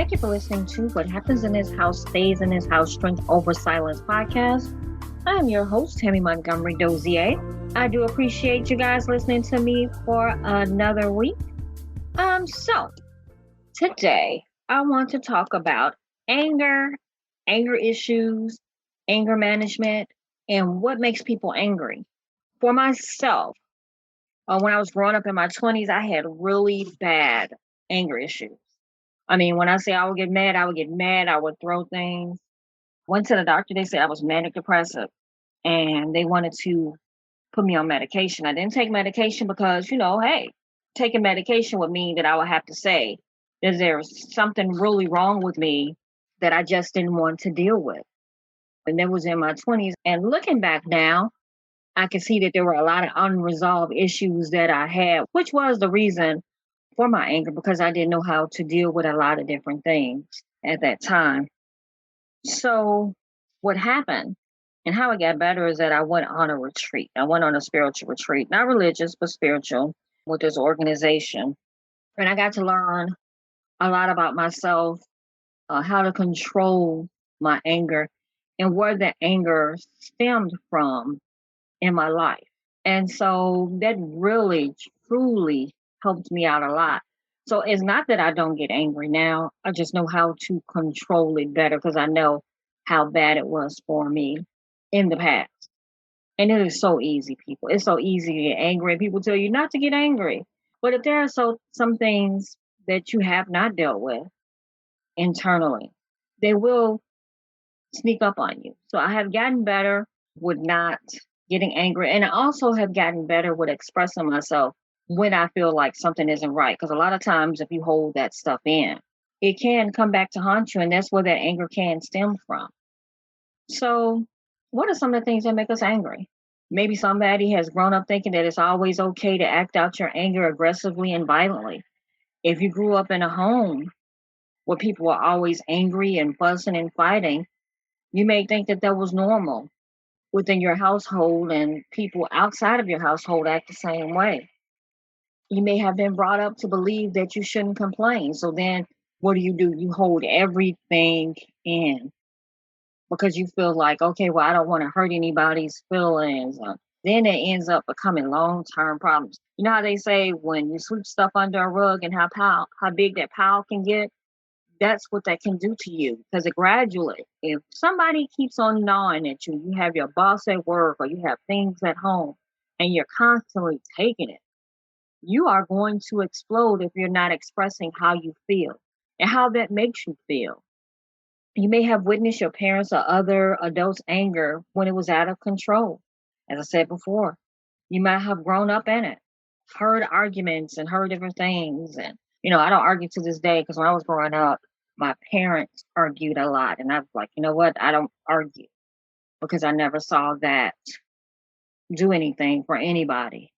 Thank you for listening to What Happens in This House Stays in This House Strength Over Silence podcast. I am your host, Tammy Montgomery Dozier. I do appreciate you guys listening to me for another week. So today I want to talk about anger issues, anger management, and what makes people angry. For myself, when I was growing up in my 20s, I had really bad anger issues. I mean, when I say I would get mad, I would throw things. Went to the doctor, they said I was manic depressive and they wanted to put me on medication. I didn't take medication because, hey, taking medication would mean that I would have to say, is there something really wrong with me that I just didn't want to deal with? And that was in my 20s. And looking back now, I can see that there were a lot of unresolved issues that I had, which was the reason for my anger because I didn't know how to deal with a lot of different things at that time. So, what happened and how it got better is that I went on a retreat. I went on a spiritual retreat, not religious, but spiritual with this organization. And I got to learn a lot about myself, how to control my anger, and where the anger stemmed from in my life. And so that really, truly helped me out a lot. So it's not that I don't get angry now. I just know how to control it better because I know how bad it was for me in the past. And it is so easy, people. It's so easy to get angry. People tell you not to get angry. But if there are some things that you have not dealt with internally, they will sneak up on you. So I have gotten better with not getting angry. And I also have gotten better with expressing myself when I feel like something isn't right. Because a lot of times, if you hold that stuff in, it can come back to haunt you. And that's where that anger can stem from. So, what are some of the things that make us angry? Maybe somebody has grown up thinking that it's always okay to act out your anger aggressively and violently. If you grew up in a home where people were always angry and fussing and fighting, you may think that that was normal within your household, and people outside of your household act the same way. You may have been brought up to believe that you shouldn't complain. So then what do? You hold everything in because you feel like, okay, well, I don't want to hurt anybody's feelings. Then it ends up becoming long-term problems. You know how they say when you sweep stuff under a rug and how big that pile can get? That's what that can do to you because it gradually, if somebody keeps on gnawing at you, you have your boss at work or you have things at home and you're constantly taking it, you are going to explode if you're not expressing how you feel and how that makes you feel. You may have witnessed your parents or other adults' anger when it was out of control. As I said before, you might have grown up in it, heard arguments and heard different things. And, I don't argue to this day because when I was growing up, my parents argued a lot. And I was like, you know what? I don't argue because I never saw that do anything for anybody.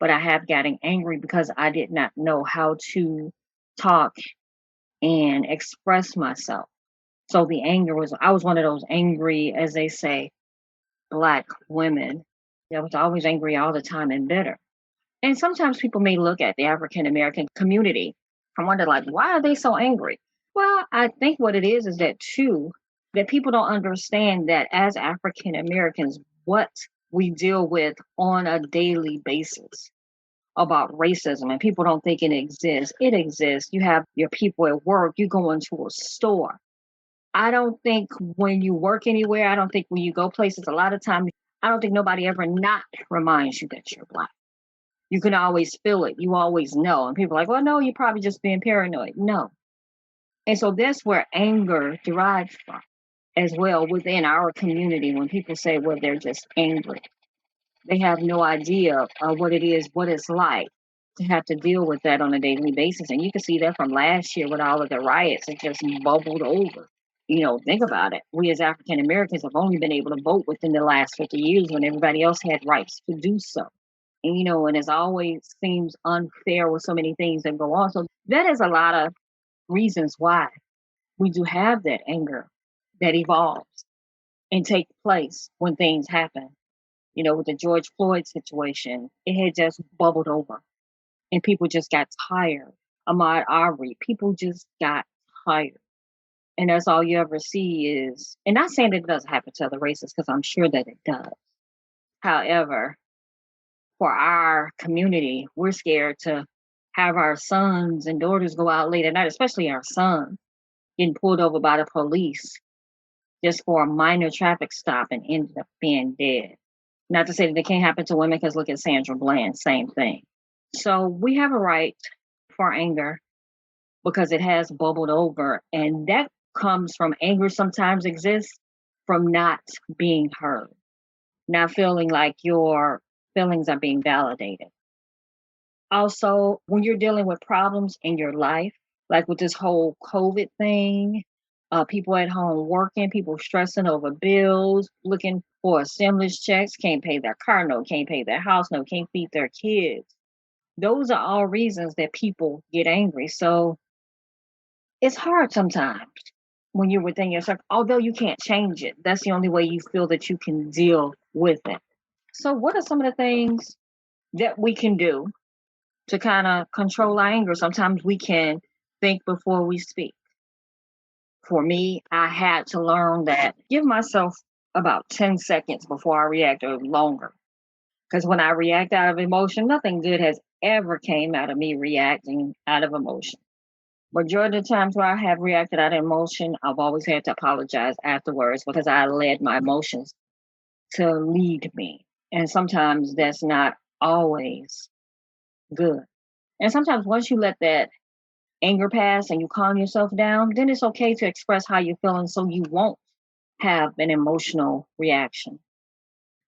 But I have gotten angry because I did not know how to talk and express myself. So the anger I was one of those angry, as they say, Black women. I was always angry all the time and bitter. And sometimes people may look at the African American community and wonder, like, why are they so angry? Well, I think what it is that too, that people don't understand that as African Americans, what we deal with on a daily basis about racism, and people don't think it exists. It exists. You have your people at work, you go into a store. I don't think when you work anywhere, I don't think when you go places, a lot of times, I don't think nobody ever not reminds you that you're Black. You can always feel it. You always know. And people are like, well, no, you're probably just being paranoid. No. And so that's where anger derives from as well within our community. When people say, well, they're just angry, they have no idea what it is, what it's like to have to deal with that on a daily basis. And you can see that from last year with all of the riots. It just bubbled over. Think about it. We as African Americans have only been able to vote within the last 50 years when everybody else had rights to do so. And it always seems unfair with so many things that go on. So that is a lot of reasons why we do have that anger that evolves and takes place when things happen. With the George Floyd situation, it had just bubbled over and people just got tired. Ahmaud Arbery, people just got tired. And that's all you ever see is, and not saying that it doesn't happen to other races, because I'm sure that it does. However, for our community, we're scared to have our sons and daughters go out late at night, especially our son, getting pulled over by the police just for a minor traffic stop and ended up being dead. Not to say that it can't happen to women, because look at Sandra Bland, same thing. So we have a right for anger because it has bubbled over. And that comes from anger sometimes exists from not being heard, not feeling like your feelings are being validated. Also, when you're dealing with problems in your life, like with this whole COVID thing, people at home working, people stressing over bills, looking for stimulus checks, can't pay their car note, can't pay their house note, can't feed their kids. Those are all reasons that people get angry. So it's hard sometimes when you're within yourself, although you can't change it. That's the only way you feel that you can deal with it. So, what are some of the things that we can do to kind of control our anger? Sometimes we can think before we speak. For me, I had to learn that give myself about 10 seconds before I react, or longer. Because when I react out of emotion, nothing good has ever came out of me reacting out of emotion. Majority of the times where I have reacted out of emotion, I've always had to apologize afterwards because I led my emotions to lead me. And sometimes that's not always good. And sometimes once you let that anger pass and you calm yourself down, then it's okay to express how you're feeling so you won't have an emotional reaction.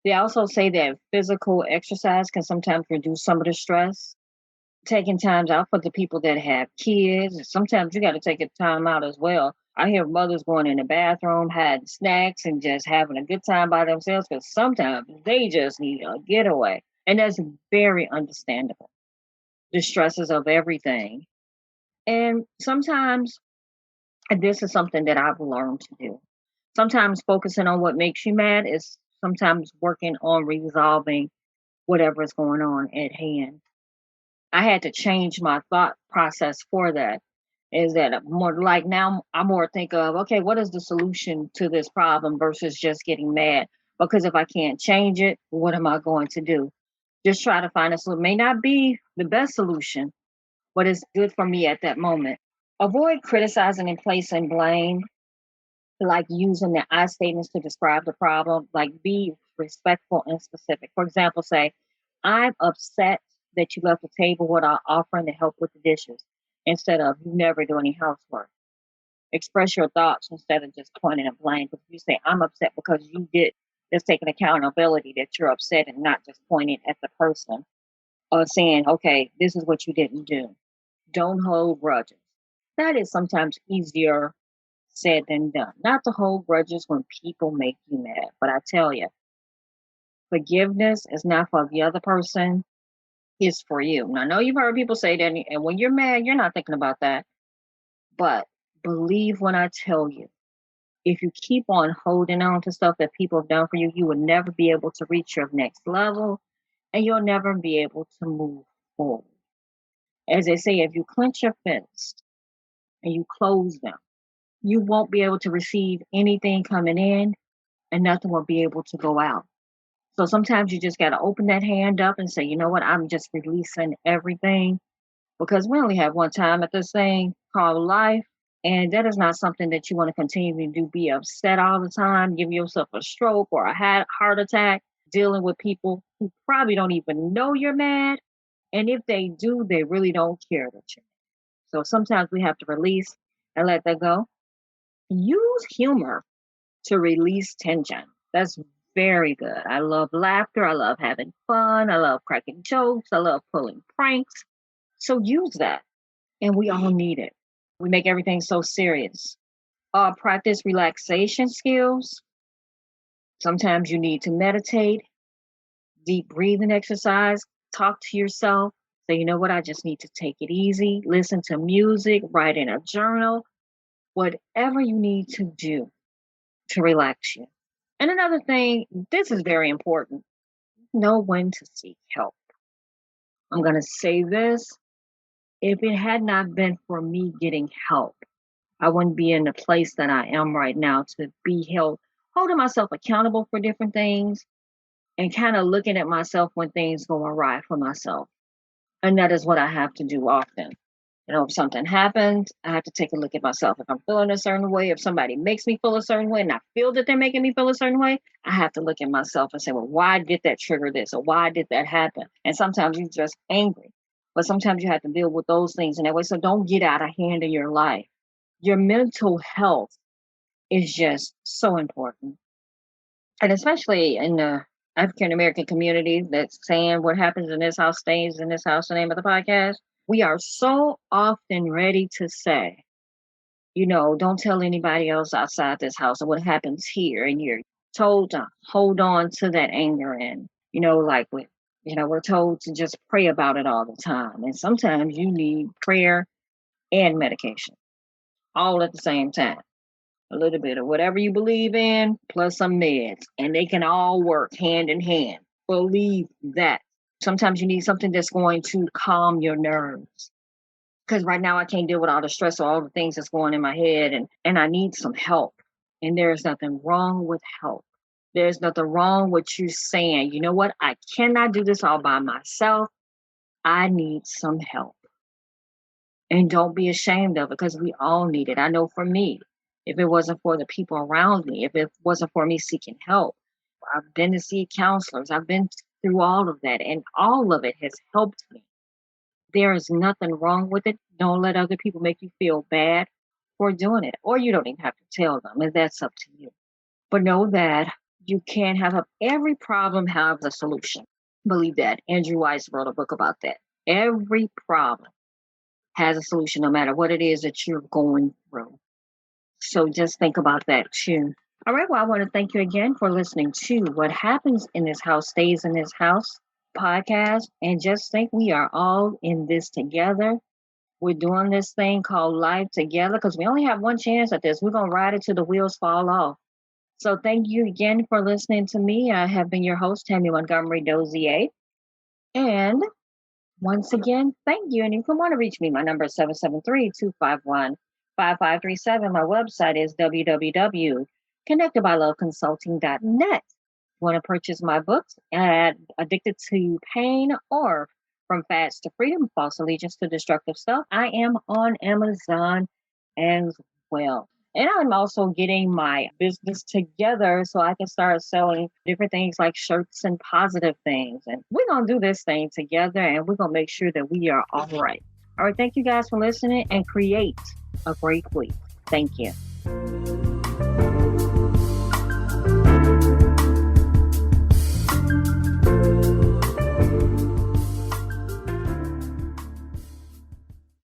They also say that physical exercise can sometimes reduce some of the stress. Taking times out for the people that have kids. Sometimes you got to take a time out as well. I hear mothers going in the bathroom, had snacks, and just having a good time by themselves because sometimes they just need a getaway. And that's very understandable. The stresses of everything. And sometimes, and this is something that I've learned to do. Sometimes focusing on what makes you mad is sometimes working on resolving whatever is going on at hand. I had to change my thought process for that. Is that more like now I more think of, okay, what is the solution to this problem versus just getting mad? Because if I can't change it, what am I going to do? Just try to find a solution. May not be the best solution, but it's good for me at that moment. Avoid criticizing and placing blame, like using the I statements to describe the problem. Like be respectful and specific. For example, say, I'm upset that you left the table without offering to help with the dishes instead of you never do any housework. Express your thoughts instead of just pointing a blame. Because if you say, I'm upset because you did, just taking accountability that you're upset and not just pointing at the person or saying, okay, this is what you didn't do. Don't hold grudges. That is sometimes easier said than done. Not to hold grudges when people make you mad, but I tell you, forgiveness is not for the other person, it's for you. Now, I know you've heard people say that, and when you're mad, you're not thinking about that. But believe when I tell you, if you keep on holding on to stuff that people have done for you, you will never be able to reach your next level and you'll never be able to move forward. As they say, if you clench your fist and you close them, you won't be able to receive anything coming in and nothing will be able to go out. So sometimes you just got to open that hand up and say, you know what, I'm just releasing everything because we only have one time at this thing called life. And that is not something that you want to continue to do, be upset all the time, give yourself a stroke or a heart attack, dealing with people who probably don't even know you're mad. And if they do, they really don't care that you're mad. So sometimes we have to release and let that go. Use humor to release tension. That's very good. I love laughter. I love having fun. I love cracking jokes. I love pulling pranks. So use that. And we all need it. We make everything so serious. Practice relaxation skills. Sometimes you need to meditate, deep breathing exercise, talk to yourself. Say, you know what, I just need to take it easy. Listen to music, write in a journal, whatever you need to do to relax you. And another thing, this is very important, know when to seek help. I'm going to say this. If it had not been for me getting help, I wouldn't be in the place that I am right now to be holding myself accountable for different things and kind of looking at myself when things go awry for myself. And that is what I have to do often. If something happens, I have to take a look at myself. If I'm feeling a certain way, if somebody makes me feel a certain way and I feel that they're making me feel a certain way, I have to look at myself and say, well, why did that trigger this? Or why did that happen? And sometimes you're just angry. But sometimes you have to deal with those things in that way. So don't get out of hand in your life. Your mental health is just so important. And especially in the African American community that's saying what happens in this house stays in this house, the name of the podcast. We are so often ready to say, don't tell anybody else outside this house or what happens here. And you're told to hold on to that anger. And, like we're told to just pray about it all the time. And sometimes you need prayer and medication all at the same time. A little bit of whatever you believe in, plus some meds, and they can all work hand in hand. Believe that. Sometimes you need something that's going to calm your nerves. Because right now I can't deal with all the stress or all the things that's going in my head, and I need some help. And there's nothing wrong with help. There's nothing wrong with you saying, you know what, I cannot do this all by myself. I need some help. And don't be ashamed of it because we all need it. I know for me, if it wasn't for the people around me, if it wasn't for me seeking help, I've been to see counselors. I've been through all of that, and all of it has helped me. There is nothing wrong with it. Don't let other people make you feel bad for doing it, or you don't even have to tell them, and that's up to you. But know that you can't every problem has a solution. Believe that. Andrew Weiss wrote a book about that. Every problem has a solution, no matter what it is that you're going through. So just think about that too. All right. Well, I want to thank you again for listening to What Happens in This House Stays in This House podcast. And just think we are all in this together. We're doing this thing called life together because we only have one chance at this. We're going to ride it till the wheels fall off. So thank you again for listening to me. I have been your host, Tammy Montgomery Dozier. And once again, thank you. And if you want to reach me, my number is 773-251-5537. My website is www.connectedbyloveconsulting.net. Want to purchase my books at Addicted to Pain or From Fads to Freedom, False Allegiance to Destructive Self, I am on Amazon as well. And I'm also getting my business together so I can start selling different things like shirts and positive things. And we're going to do this thing together and we're going to make sure that we are all right. All right. Thank you guys for listening and create a great week. Thank you.